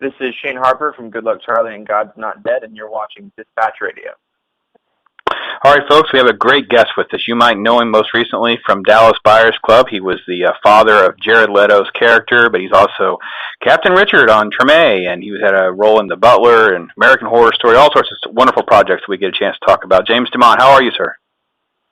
This is Shane Harper from Good Luck Charlie and God's Not Dead, and you're watching Dispatch Radio. All right, folks, we have a great guest with us. You might know him most recently from Dallas Buyers Club. He was the father of Jared Leto's character, but he's also Captain Richard on Treme, and he had a role in The Butler and American Horror Story, all sorts of wonderful projects we get a chance to talk about. James DuMont, how are you, sir?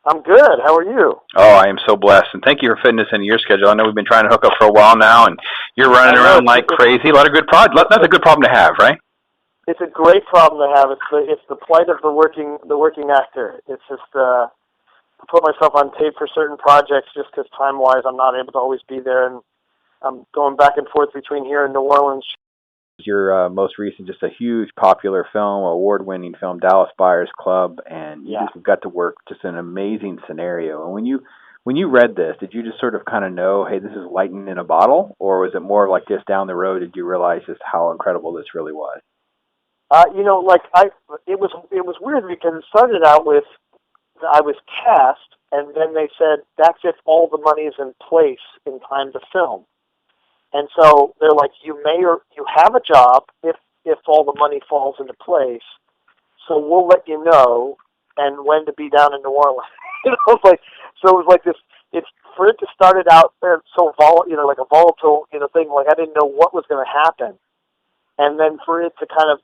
I'm good. How are you? Oh, I am so blessed, and thank you for fitting us into your schedule. I know we've been trying to hook up for a while now, and you're running around like crazy. A lot of good that's a good problem to have, right? It's a great problem to have. It's the plight of the working actor. It's just I put myself on tape for certain projects just because time-wise I'm not able to always be there, and I'm going back and forth between here and New Orleans. Your most recent, just a huge popular film, award-winning film, Dallas Buyers Club, and you just got to work just an amazing scenario. And when you read this, did you just sort of kind of know, hey, this is lightning in a bottle, or was it more like just down the road did you realize just how incredible this really was? It was weird because it started out with I was cast, and then they said that's if all the money is in place in time to film. And so they're like, you have a job if all the money falls into place. So we'll let you know and when to be down in New Orleans. So it was like this. It's for it to start it out so like a volatile thing. Like I didn't know what was going to happen, and then for it to kind of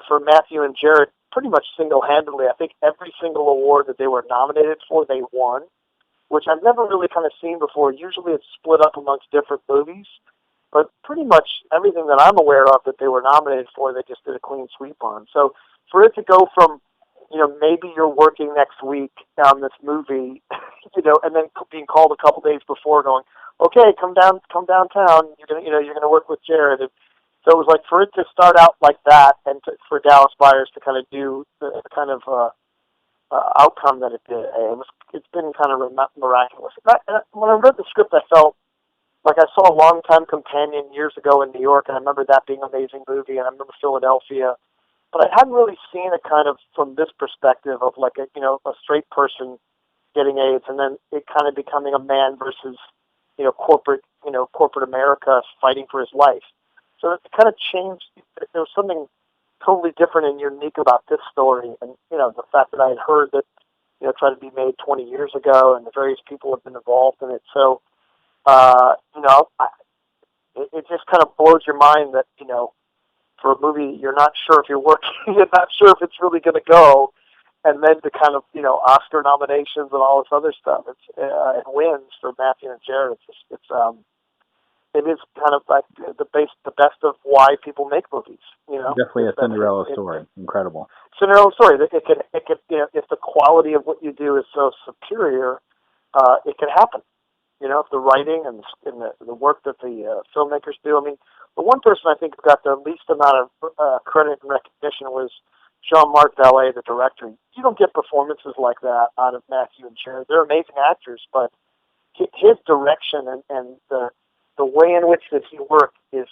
for Matthew and Jared pretty much single-handedly, I think every single award that they were nominated for, they won, which I've never really kind of seen before. Usually it's split up amongst different movies, but pretty much everything that I'm aware of that they were nominated for, they just did a clean sweep on. So for it to go from, maybe you're working next week on this movie, and then being called a couple days before going, okay, come downtown, you're gonna work with Jared. So it was like for it to start out like that, and for Dallas Buyers to kind of do the kind of outcome that it did, it's been kind of miraculous. When I read the script, I felt like I saw a Longtime Companion years ago in New York, and I remember that being an amazing movie, and I remember Philadelphia, but I hadn't really seen it kind of from this perspective of like a straight person getting AIDS, and then it kind of becoming a man versus corporate America fighting for his life. So it kind of changed. There was something totally different and unique about this story, and the fact that I had heard that tried to be made 20 years ago, and the various people have been involved in it. So it just kind of blows your mind that for a movie you're not sure if you're working, you're not sure if it's really going to go, and then to kind of Oscar nominations and all this other stuff. It wins for Matthew and Jared. It is kind of like the best of why people make movies. Definitely a Cinderella story. Incredible. Cinderella story. It could if the quality of what you do is so superior, it could happen. If the writing and the work that the filmmakers do. I mean, the one person I think who got the least amount of credit and recognition was Jean-Marc Vallée, the director. You don't get performances like that out of Matthew and Jared. They're amazing actors, but his direction and the way in which that he worked is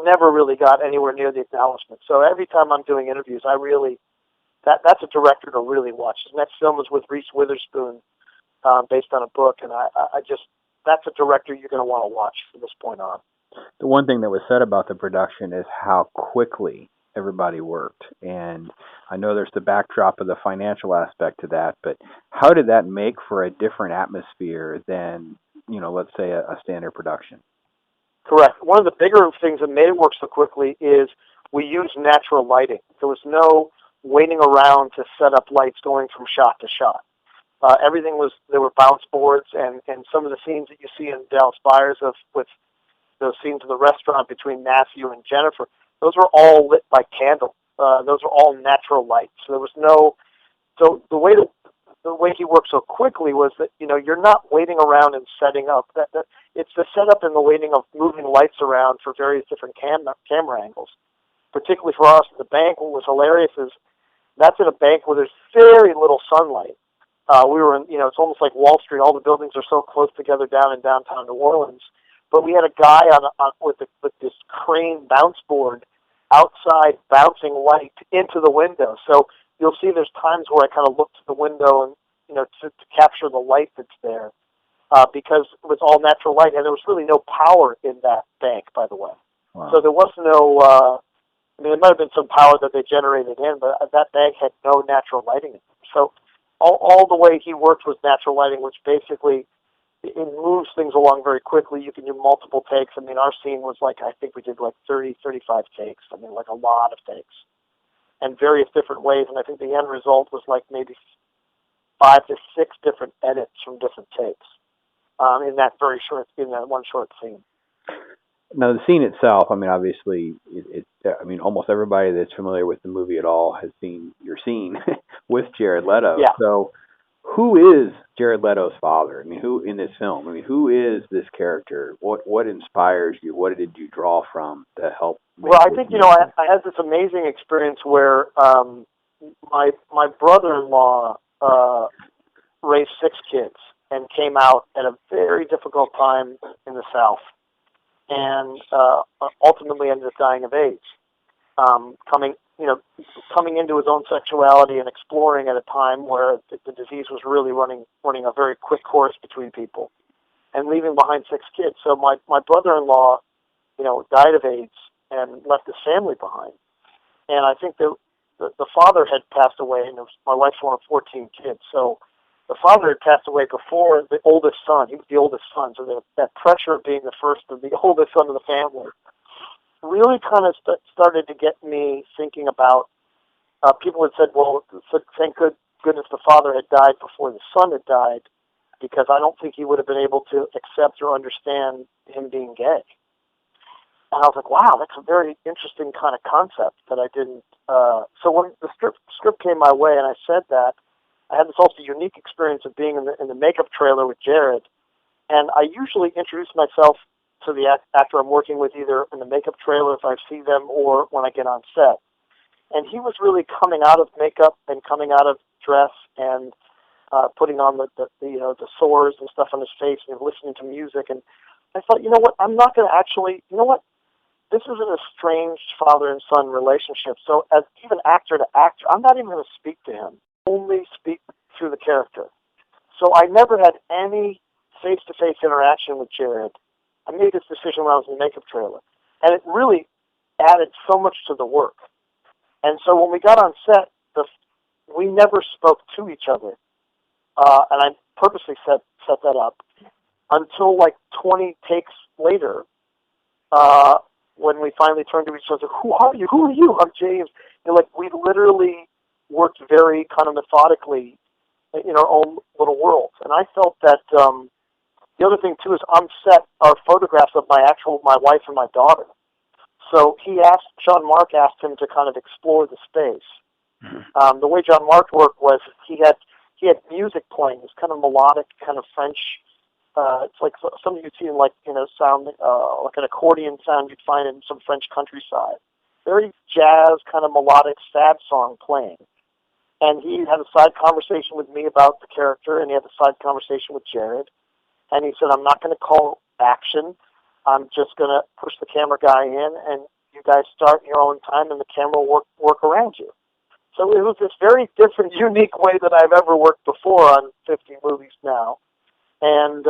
never really got anywhere near the acknowledgement. So every time I'm doing interviews, that's a director to really watch. His next film is with Reese Witherspoon, based on a book, and that's a director you're going to want to watch from this point on. The one thing that was said about the production is how quickly everybody worked, and I know there's the backdrop of the financial aspect to that, but how did that make for a different atmosphere than let's say a standard production? Correct. One of the bigger things that made it work so quickly is we used natural lighting. There was no waiting around to set up lights going from shot to shot. There were bounce boards, and some of the scenes that you see in Dallas Buyers with those scenes in the restaurant between Matthew and Jennifer, those were all lit by candle. Those were all natural lights. So there was so the way he worked so quickly was that you're not waiting around and setting up. It's the setup and the waiting of moving lights around for various different camera angles. Particularly for us, the bank. What was hilarious is that's in a bank where there's very little sunlight. We were in, it's almost like Wall Street. All the buildings are so close together down in downtown New Orleans. But we had a guy with this crane bounce board outside bouncing light into the window. So you'll see there's times where I kind of look to the window and to capture the light that's there, because it was all natural light, and there was really no power in that bank, by the way. Wow. So there was no, I mean, it might have been some power that they generated in, but that bag had no natural lighting in it. So all the way he worked with natural lighting, which basically it moves things along very quickly. You can do multiple takes. I mean, our scene was like, I think we did like 30, 35 takes. I mean, like a lot of takes and various different ways. And I think the end result was like maybe 5 to 6 different edits from different takes in that one short scene. Now, the scene itself, I mean, obviously, I mean, almost everybody that's familiar with the movie at all has seen your scene with Jared Leto. Yeah. So, who is Jared Leto's father? I mean, who in this film? I mean, who is this character? What inspires you? What did you draw from to help? Well, I think, I had this amazing experience where my brother-in-law raised 6 kids and came out at a very difficult time in the South, and ultimately ended up dying of AIDS. Coming into his own sexuality and exploring at a time where the disease was really running a very quick course between people, and leaving behind 6 kids. So my brother-in-law, died of AIDS and left his family behind. And I think the father had passed away, and my wife's one of 14 kids. So the father had passed away before the oldest son. He was the oldest son, so that pressure of being the first of the oldest son of the family really kind of started to get me thinking about, people had said, well, thank goodness the father had died before the son had died, because I don't think he would have been able to accept or understand him being gay. And I was like, wow, that's a very interesting kind of concept that I didn't. So when the script came my way and I said that, I had this also unique experience of being in the makeup trailer with Jared. And I usually introduce myself to the actor I'm working with, either in the makeup trailer if I see them or when I get on set. And he was really coming out of makeup and coming out of dress and putting on the sores and stuff on his face and listening to music. And I thought, you know what, I'm not going to actually, this is an estranged father and son relationship. So as even actor to actor, I'm not even going to speak to him, only speak through the character. So I never had any face-to-face interaction with Jared. I made this decision when I was in the makeup trailer. And it really added so much to the work. And so when we got on set, we never spoke to each other. And I purposely set that up until like 20 takes later, when we finally turned to each other. Who are you? Who are you? I'm James. We literally worked very kind of methodically in our own little worlds. And I felt that the other thing too is on set are photographs of my wife and my daughter. So John Mark asked him to kind of explore the space. Mm-hmm. The way John Mark worked was he had music playing, this kind of melodic, kind of French. It's like something you'd see in sound, like an accordion sound you'd find in some French countryside. Very jazz, kind of melodic, sad song playing. And he had a side conversation with me about the character, and he had a side conversation with Jared. And he said, I'm not going to call action. I'm just going to push the camera guy in, and you guys start in your own time, and the camera will work around you. So it was this very different, unique way that I've ever worked before on 50 movies now. And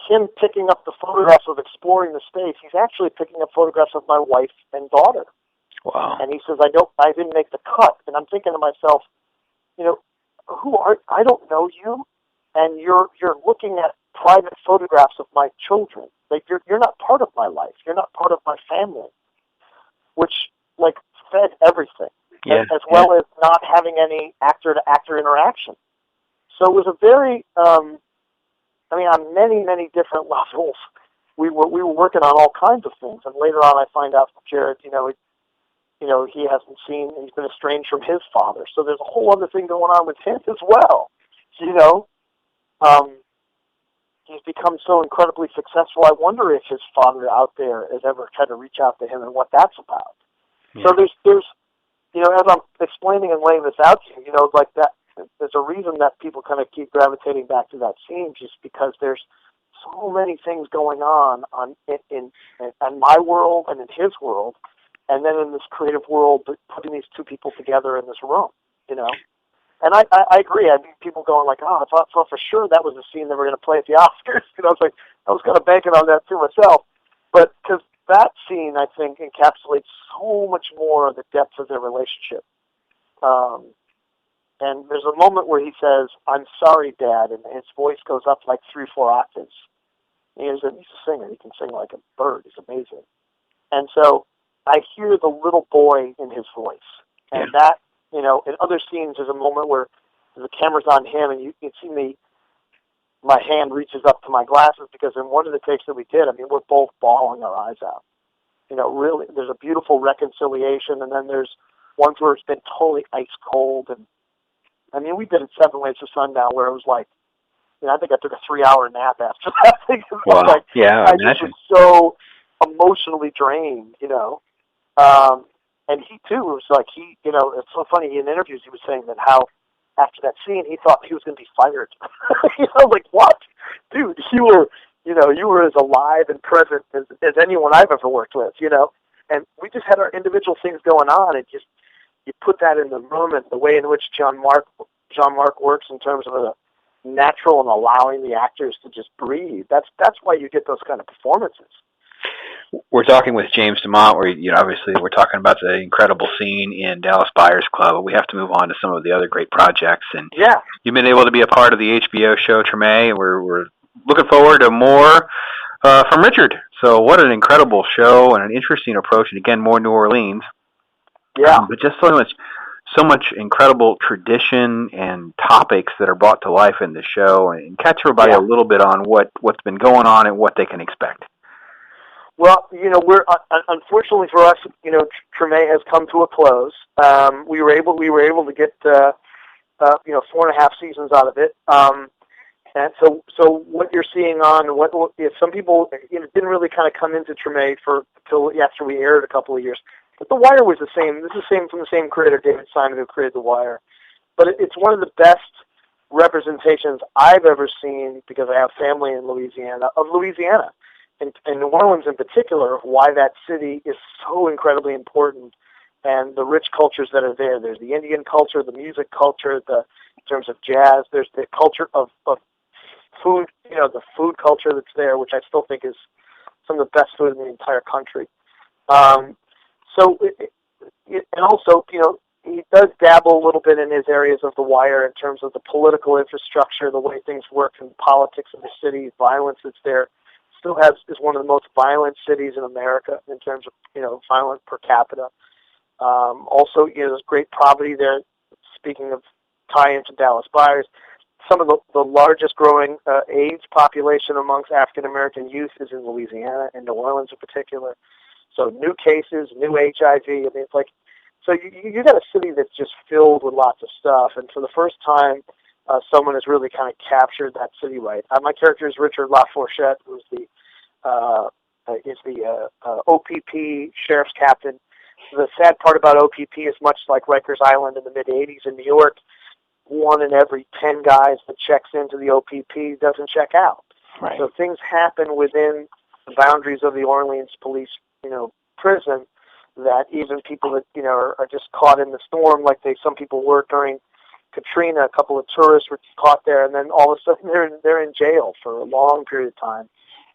him picking up the photographs of exploring the space, he's actually picking up photographs of my wife and daughter. Wow. And he says, I didn't make the cut. And I'm thinking to myself, I don't know you, and you're looking at private photographs of my children. Like, you're not part of my life. You're not part of my family, which, fed everything, as well as not having any actor-to-actor interaction. So it was a very, on many, many different levels, we were working on all kinds of things. And later on, I find out from Jared, he hasn't seen, he's been estranged from his father. So there's a whole other thing going on with him as well. He's become so incredibly successful. I wonder if his father out there has ever tried to reach out to him and what that's about. Yeah. So there's as I'm explaining and laying this out to you, that there's a reason that people kind of keep gravitating back to that scene, just because there's so many things going on in my world and in his world, and then in this creative world, putting these two people together in this room, And I agree. I mean, people going like, I thought for sure that was the scene they were going to play at the Oscars. I was going to bank it on that too myself. But because that scene, I think, encapsulates so much more of the depth of their relationship. And there's a moment where he says, "I'm sorry, Dad," and his voice goes up like 3-4 octaves. He's a singer. He can sing like a bird. He's amazing. And so I hear the little boy in his voice. And that, in other scenes, there's a moment where the camera's on him, and you can see me, my hand reaches up to my glasses, because in one of the takes that we did, we're both bawling our eyes out. Really, there's a beautiful reconciliation, and then there's ones where it's been totally ice cold. And we did it 7 Ways to Sundown, where it was like, I think I took a 3-hour nap after that. Wow. Like, Yeah, I just was so emotionally drained, and he too was like, it's so funny, in interviews he was saying that how after that scene he thought he was going to be fired. Like, what? Dude, you were as alive and present as anyone I've ever worked with, and we just had our individual things going on, and just, you put that in the room, and the way in which John Mark works in terms of a natural and allowing the actors to just breathe. That's why you get those kind of performances. We're talking with James DuMont, where obviously we're talking about the incredible scene in Dallas Buyers Club. We have to move on to some of the other great projects. And you've been able to be a part of the HBO show Treme, and we're looking forward to more from Richard. So what an incredible show and an interesting approach, and again, more New Orleans. Yeah, but just so much incredible tradition and topics that are brought to life in the show, and catch everybody a little bit on what's been going on and what they can expect. Well, we're unfortunately for us, Treme has come to a close. We were able to get 4.5 seasons out of it. And so what you're seeing on some people didn't really kind of come into Treme until after we aired a couple of years. But The Wire was the same. This is from the same creator, David Simon, who created The Wire. But it's one of the best representations I've ever seen, because I have family in Louisiana, of Louisiana, and New Orleans in particular, of why that city is so incredibly important, and the rich cultures that are there. There's the Indian culture, the music culture, in terms of jazz. There's the culture of food, the food culture that's there, which I still think is some of the best food in the entire country. And also, he does dabble a little bit in his areas of The Wire in terms of the political infrastructure, the way things work in politics in the city, violence that's there. Still is one of the most violent cities in America in terms of, violence per capita. Also, there's great poverty there. Speaking of tie-ins to Dallas Buyers, some of the largest growing AIDS population amongst African-American youth is in Louisiana, and New Orleans in particular. So new cases, new HIV. It's like, so you got a city that's just filled with lots of stuff. And for the first time, someone has really kind of captured that city right. My character is Richard LaFourchette, who's the OPP sheriff's captain. The sad part about OPP is, much like Rikers Island in the mid-'80s in New York, 1 in every 10 guys that checks into the OPP doesn't check out. Right. So things happen within the boundaries of the Orleans police, prison, that even people that, are just caught in the storm, like some people were during Katrina. A couple of tourists were caught there, and then all of a sudden they're in jail for a long period of time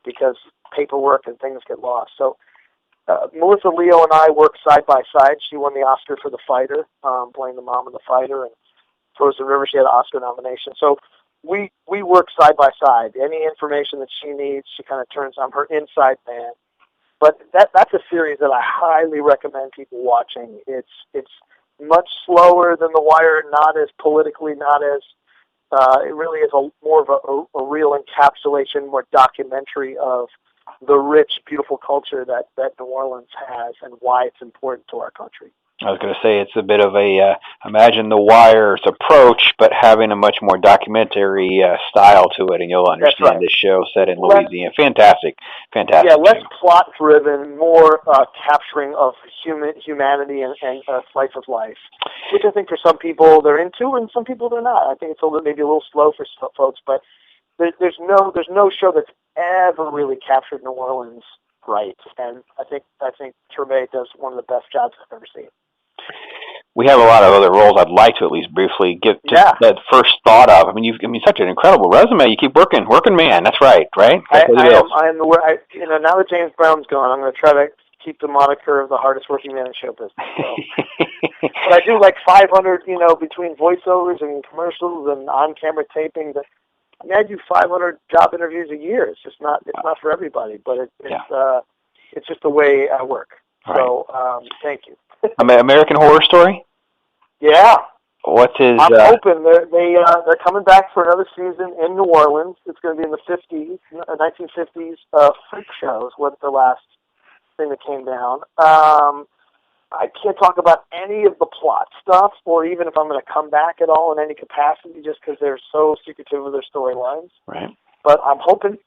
because paperwork and things get lost. So Melissa Leo and I work side by side. She won the Oscar for The Fighter, playing the mom of The Fighter, and Frozen River, she had an Oscar nomination. So we work side by side. Any information that she needs, she kind of turns on her inside man. But that's a series that I highly recommend people watching. It's much slower than The Wire, not as politically, not as it really is more of a real encapsulation, more documentary of the rich, beautiful culture that New Orleans has and why it's important to our country. I was going to say it's a bit of a imagine The Wire's approach, but having a much more documentary style to it, and you'll understand this show set in Louisiana. Fantastic. Yeah, less plot-driven, more capturing of humanity and slice of life, which I think for some people they're into, and some people they're not. I think it's maybe a little slow for some folks, but there's no show that's ever really captured New Orleans right, and I think Treme does one of the best jobs I've ever seen. we have a lot of other roles I'd like to at least briefly get to that first thought of. I mean, such an incredible resume. You keep working, man. That's right? I am now that James Brown's gone, I'm going to try to keep the moniker of the hardest working man in show business. So. But I do like 500, between voiceovers and commercials and on-camera taping. I do 500 job interviews a year. It's just not. It's not for everybody, but it's just the way I work. Right. So thank you. American Horror Story? Yeah. What's his? I'm hoping they're coming back for another season in New Orleans. It's going to be in the 1950s. Freak Show is what the last thing that came down. I can't talk about any of the plot stuff, or even if I'm going to come back at all in any capacity, just because they're so secretive with their storylines. Right. But I'm hoping.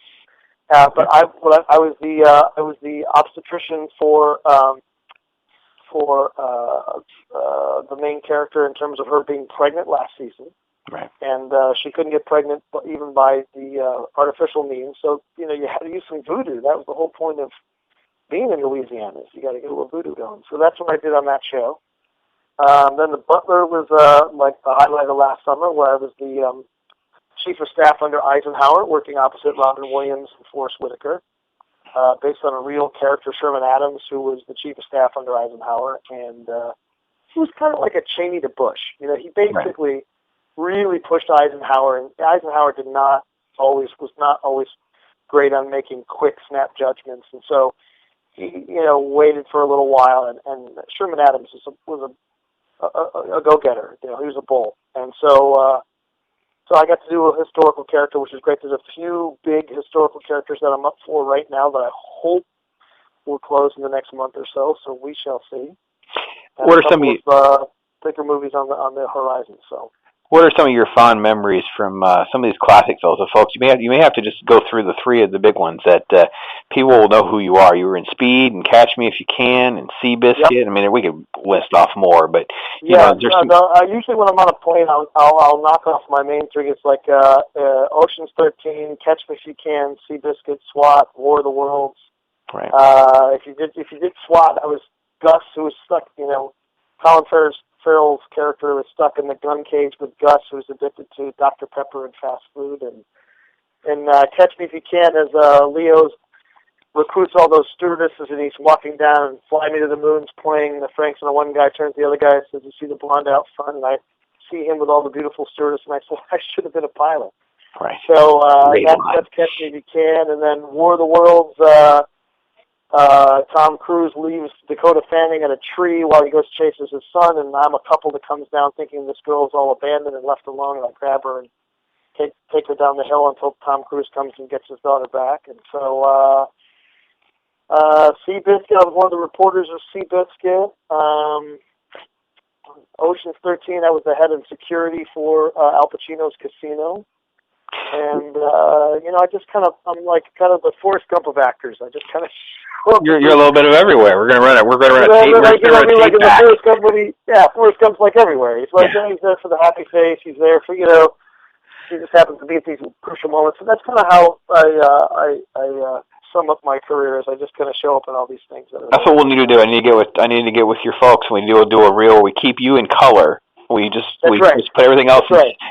But I was the obstetrician for the main character in terms of her being pregnant last season. Right. And she couldn't get pregnant even by the artificial means. So you had to use some voodoo. That was the whole point of being in Louisiana. Is you got to get a little voodoo going. So that's what I did on that show. Then The Butler was like the highlight of last summer, where I was the chief of staff under Eisenhower, working opposite Robin Williams and Forrest Whitaker, based on a real character, Sherman Adams, who was the chief of staff under Eisenhower, and he was kind of like a Cheney to Bush. He basically really pushed Eisenhower, and Eisenhower was not always great on making quick, snap judgments, and so he, waited for a little while, and Sherman Adams was a go-getter. He was a bull, and so I got to do a historical character, which is great. There's a few big historical characters that I'm up for right now that I hope will close in the next month or so. So we shall see. And what are some of bigger movies on the horizon? So. What are some of your fond memories from some of these classic films? So folks, you may have to just go through the three of the big ones that people will know who you are. You were in Speed and Catch Me If You Can and Seabiscuit. Yep. I mean, we could list off more, but usually when I'm on a plane, I'll knock off my main three. It's like Ocean's 13, Catch Me If You Can, Seabiscuit, SWAT, War of the Worlds. Right. If you did SWAT, I was Gus, who was stuck. Colin Farrell's character was stuck in the gun cage with Gus, who was addicted to Dr. Pepper and fast food. And Catch Me If You Can, as Leo's recruits all those stewardesses, and he's walking down and Fly Me to the Moon's playing the Franks, and the one guy turns to the other guy and says, "You see the blonde out front?" And I see him with all the beautiful stewardesses, and I said, "I should have been a pilot." Right. So that's Catch Me If You Can. And then War of the Worlds, Tom Cruise leaves Dakota Fanning at a tree while he goes chases his son, and I'm a couple that comes down thinking this girl is all abandoned and left alone, and I grab her and take her down the hill until Tom Cruise comes and gets his daughter back. And so Seabiscuit, I was one of the reporters of Seabiscuit. Ocean's 13, I was the head of security for Al Pacino's casino. And I just I'm like the Forrest Gump of actors. I just kind of you're a little bit of everywhere. We're gonna run a tape. Forrest Gump, Forrest Gump's like everywhere. He's like he's there for the happy face. He's there for he just happens to be at these crucial moments. And that's kind of how I sum up my career. Is I just kind of show up in all these things. That's what we'll need to do. I need to get with your folks. We do a reel. We keep you in color. We just put everything else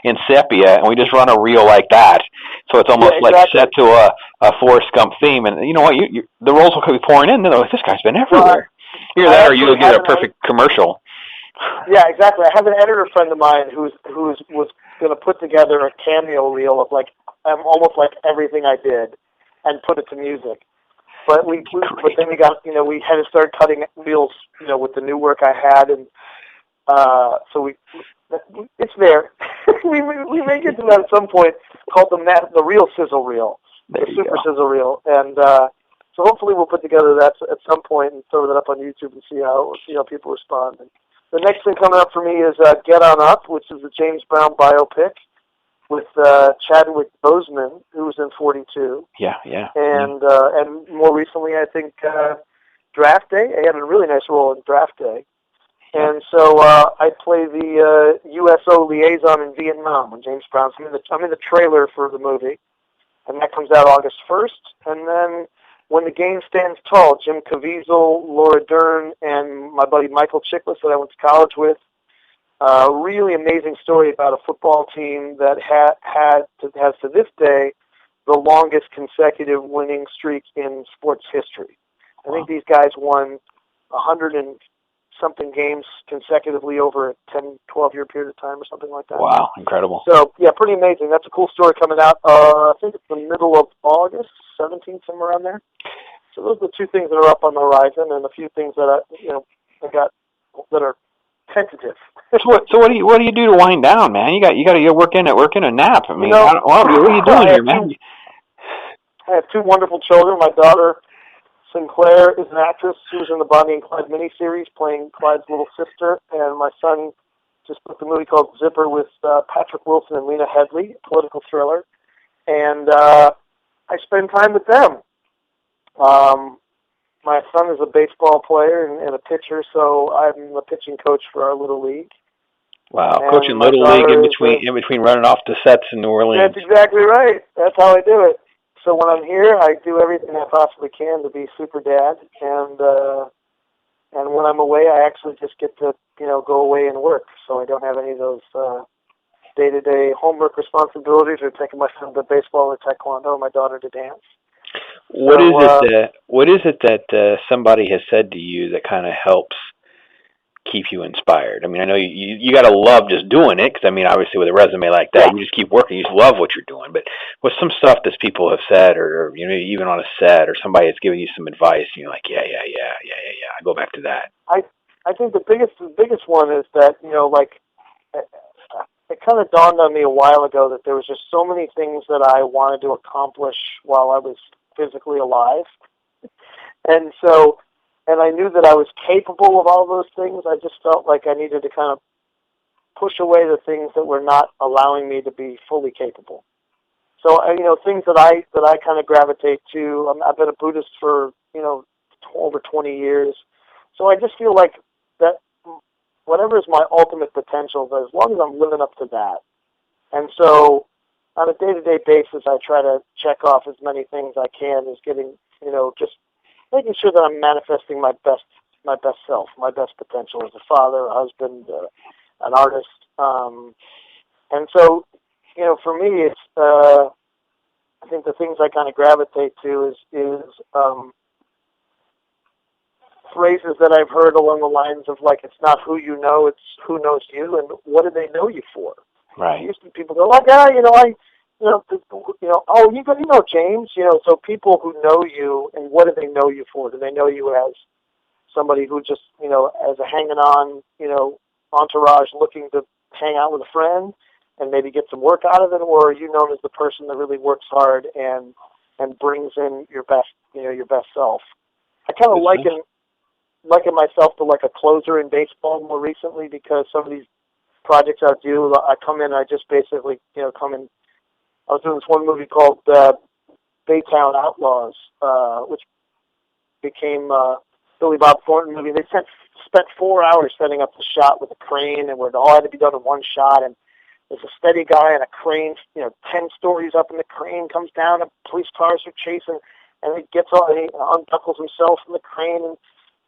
in sepia, and we just run a reel like that. So it's almost like set to a Forrest Gump theme. And you know what? The roles will be pouring in. No, this guy's been everywhere. Either that, or you'll get a perfect commercial. Yeah, exactly. I have an editor friend of mine who was going to put together a cameo reel of almost like everything I did, and put it to music. But then we got we had to start cutting reels with the new work I had, and so it's there. we may get to that at some point. Called the real sizzle reel, the super sizzle reel, and so hopefully we'll put together that at some point and throw that up on YouTube and see how people respond. And the next thing coming up for me is Get On Up, which is the James Brown biopic with Chadwick Boseman, who was in 42. Yeah. And more recently, I think Draft Day. I had a really nice role in Draft Day. And so I play the USO liaison in Vietnam when James Brown's I'm in the trailer for the movie, and that comes out August 1st. And then When the Game Stands Tall, Jim Caviezel, Laura Dern, and my buddy Michael Chiklis that I went to college with really amazing story about a football team that has to this day the longest consecutive winning streak in sports history. I think these guys won 100 and something games consecutively over a 10, 12-year period of time or something like that. Wow, incredible. So, yeah, pretty amazing. That's a cool story coming out. I think it's the middle of August, 17th, somewhere around there. So those are the two things that are up on the horizon, I got that are tentative. So what do you do to wind down, man? You got to work in a nap. I mean, what are you doing here, man? I have two wonderful children. My daughter Sinclair is an actress. She was in the Bonnie and Clyde miniseries playing Clyde's little sister, and my son just booked a movie called Zipper with Patrick Wilson and Lena Headey, a political thriller, and I spend time with them. My son is a baseball player and a pitcher, so I'm the pitching coach for our little league. Wow, coaching little league in between running off the sets in New Orleans. That's exactly right. That's how I do it. So when I'm here, I do everything I possibly can to be super dad, and when I'm away, I actually just get to go away and work. So I don't have any of those day-to-day homework responsibilities, or taking my son to baseball or taekwondo, or my daughter to dance. What is it that somebody has said to you that kind of helps keep you inspired? I mean, I know you got to love just doing it, because I mean, obviously with a resume like that, you just keep working. You just love what you're doing. But what's some stuff that people have said, or even on a set, or somebody that's giving you some advice, and you're like, yeah, I go back to that. I think the biggest one is that it kind of dawned on me a while ago that there was just so many things that I wanted to accomplish while I was physically alive, and I knew that I was capable of all those things. I just felt like I needed to kind of push away the things that were not allowing me to be fully capable. So, things that I kind of gravitate to. I've been a Buddhist for over 20 years, so I just feel like that whatever is my ultimate potential, as long as I'm living up to that. And so, on a day-to-day basis, I try to check off as many things I can as getting, just making sure that I'm manifesting my best self, my best potential as a father, a husband, an artist. And so, for me, it's, I think the things I kind of gravitate to is phrases that I've heard along the lines of, like, it's not who you know, it's who knows you, and what do they know you for? Right. Usually people go, like, oh, you know James, so people who know you, and what do they know you for? Do they know you as somebody who just, as a hanging on, entourage looking to hang out with a friend and maybe get some work out of it, or are you known as the person that really works hard and brings in your best self? I kind of liken myself to like a closer in baseball more recently, because some of these projects I do, I come in, I just basically, come in. I was doing this one movie called Baytown Outlaws, which became Billy Bob Thornton movie. They spent 4 hours setting up the shot with a crane, and it all had to be done in one shot. And there's a steady guy and a crane, 10 stories up, and the crane comes down, and police cars are chasing, and he unbuckles himself from the crane, and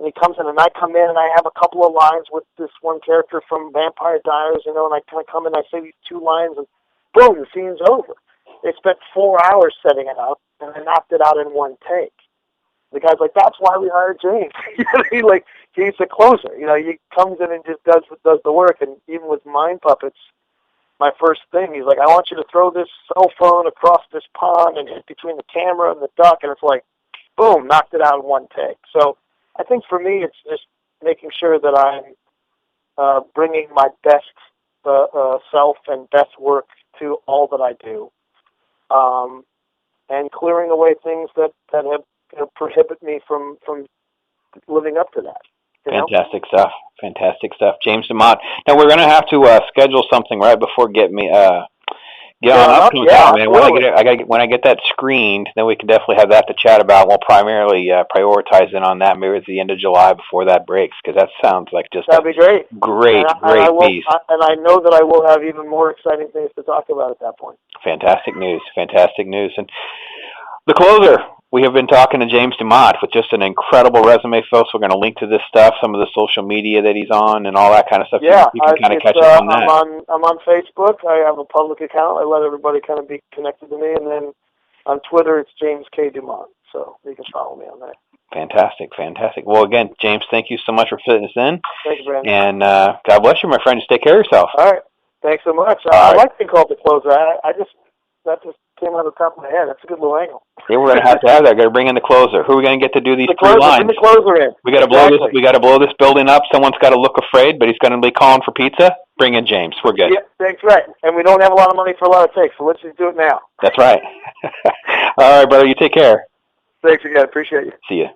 he comes in, and I come in, and I have a couple of lines with this one character from Vampire Diaries, and I kind of come in, I say these 2 lines, and boom, the scene's over. They spent 4 hours setting it up, and I knocked it out in one take. The guy's like, that's why we hired James. He's a closer. He comes in and just does the work. And even with Mind Puppets, my first thing, he's like, I want you to throw this cell phone across this pond and hit between the camera and the duck. And it's like, boom, knocked it out in one take. So I think for me, it's just making sure that I'm bringing my best self and best work to all that I do, and clearing away things that have prohibit me from living up to that. Fantastic stuff. James DuMont. Now we're going to have to schedule something right before get on up to man. When I get that screened, then we can definitely have that to chat about. We'll primarily prioritize in on that maybe at the end of July before that breaks, because that sounds like just that'd be great. Great piece. And I know that I will have even more exciting things to talk about at that point. Fantastic news. And the closer. We have been talking to James DuMont with just an incredible resume, folks. We're going to link to this stuff, some of the social media that he's on, and all that kind of stuff. Yeah, you can kind of catch up on that. I'm on Facebook. I have a public account. I let everybody kind of be connected to me, and then on Twitter, it's James K. DuMont. So you can follow me on that. Fantastic, fantastic. Well, again, James, thank you so much for fitting us in. Thank you, Brandon. And God bless you, my friend. Just take care of yourself. All right. Thanks so much. I like being called the closer. That just came out of the top of my head. That's a good little angle. Yeah, we're going to have that. Got to bring in the closer. Who are we going to get to do these three lines? Bring the closer in. We got to blow this. We got to blow this building up. Someone's got to look afraid, but he's going to be calling for pizza. Bring in James. We're good. Yeah, that's right. And we don't have a lot of money for a lot of takes, so let's just do it now. That's right. All right, brother. You take care. Thanks again. Appreciate you. See you.